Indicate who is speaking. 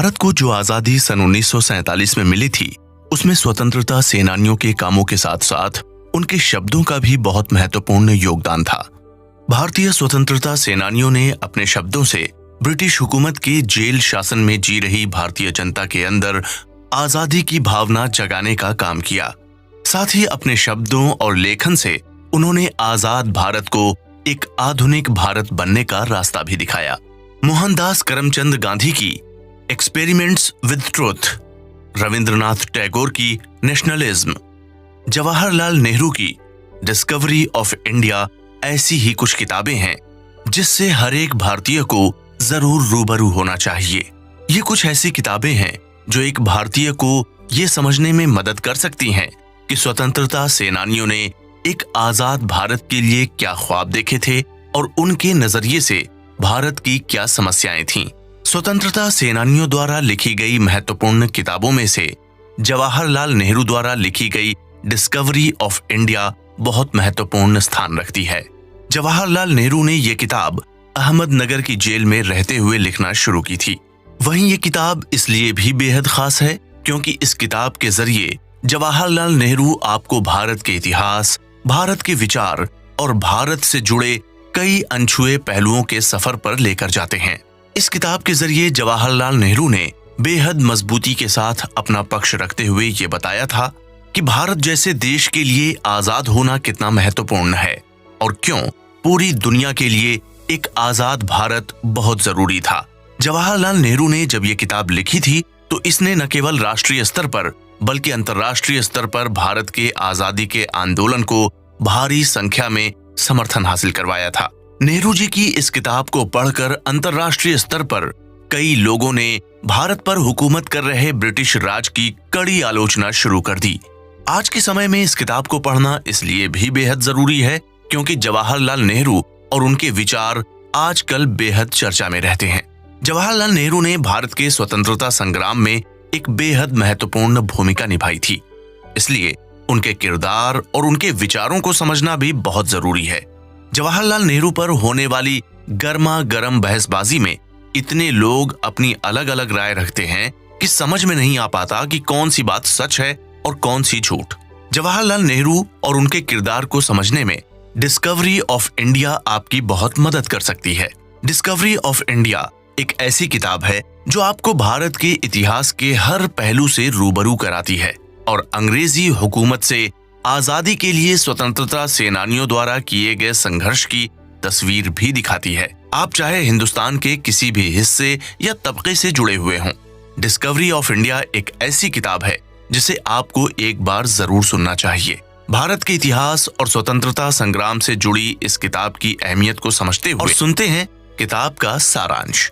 Speaker 1: भारत को जो आजादी सन 1947 में मिली थी, उसमें स्वतंत्रता सेनानियों के कामों के साथ साथ उनके शब्दों का भी बहुत महत्वपूर्ण योगदान था। भारतीय स्वतंत्रता सेनानियों ने अपने शब्दों से ब्रिटिश हुकूमत के जेल शासन में जी रही भारतीय जनता के अंदर आजादी की भावना जगाने का काम किया। साथ ही अपने शब्दों और लेखन से उन्होंने आजाद भारत को एक आधुनिक भारत बनने का रास्ता भी दिखाया। मोहनदास करमचंद गांधी की experiments with truth, Rabindranath Tagore की नेशनलिज्म, जवाहरलाल नेहरू की डिस्कवरी ऑफ इंडिया ऐसी ही कुछ किताबें हैं जिससे हर एक भारतीय को जरूर रूबरू होना चाहिए। ये कुछ ऐसी किताबें हैं जो एक भारतीय को ये समझने में मदद कर सकती हैं कि स्वतंत्रता सेनानियों ने एक आजाद भारत के लिए क्या ख्वाब देखे थे और उनके नजरिए से भारत की क्या समस्याएं थीं। स्वतंत्रता सेनानियों द्वारा लिखी गई महत्वपूर्ण किताबों में से जवाहरलाल नेहरू द्वारा लिखी गई डिस्कवरी ऑफ इंडिया बहुत महत्वपूर्ण स्थान रखती है। जवाहरलाल नेहरू ने यह किताब अहमदनगर की जेल में रहते हुए लिखना शुरू की थी। वहीं ये किताब इसलिए भी बेहद खास है क्योंकि इस किताब के जरिए जवाहरलाल नेहरू आपको भारत के इतिहास, भारत के विचार और भारत से जुड़े कई अनछुए पहलुओं के सफर पर लेकर जाते हैं। इस किताब के जरिए जवाहरलाल नेहरू ने बेहद मजबूती के साथ अपना पक्ष रखते हुए ये बताया था कि भारत जैसे देश के लिए आजाद होना कितना महत्वपूर्ण है और क्यों पूरी दुनिया के लिए एक आजाद भारत बहुत जरूरी था। जवाहरलाल नेहरू ने जब ये किताब लिखी थी तो इसने न केवल राष्ट्रीय स्तर पर बल्कि अंतर्राष्ट्रीय स्तर पर भारत के आजादी के आंदोलन को भारी संख्या में समर्थन हासिल करवाया था। नेहरू जी की इस किताब को पढ़कर अंतर्राष्ट्रीय स्तर पर कई लोगों ने भारत पर हुकूमत कर रहे ब्रिटिश राज की कड़ी आलोचना शुरू कर दी। आज के समय में इस किताब को पढ़ना इसलिए भी बेहद जरूरी है क्योंकि जवाहरलाल नेहरू और उनके विचार आजकल बेहद चर्चा में रहते हैं। जवाहरलाल नेहरू ने भारत के स्वतंत्रता संग्राम में एक बेहद महत्वपूर्ण भूमिका निभाई थी, इसलिए उनके किरदार और उनके विचारों को समझना भी बहुत जरूरी है। जवाहरलाल नेहरू पर होने वाली गर्मा गर्म बहसबाजी में इतने लोग अपनी अलग अलग राय रखते हैं कि समझ में नहीं आ पाता कि कौन सी बात सच है और कौन सी झूठ। जवाहरलाल नेहरू और उनके किरदार को समझने में डिस्कवरी ऑफ इंडिया आपकी बहुत मदद कर सकती है। डिस्कवरी ऑफ इंडिया एक ऐसी किताब है जो आपको भारत के इतिहास के हर पहलू से रूबरू कराती है और अंग्रेजी हुकूमत से आजादी के लिए स्वतंत्रता सेनानियों द्वारा किए गए संघर्ष की तस्वीर भी दिखाती है। आप चाहे हिंदुस्तान के किसी भी हिस्से या तबके से जुड़े हुए हों, डिस्कवरी ऑफ इंडिया एक ऐसी किताब है जिसे आपको एक बार जरूर सुनना चाहिए। भारत के इतिहास और स्वतंत्रता संग्राम से जुड़ी इस किताब की अहमियत को समझते हुए सुनते हैं किताब का सारांश।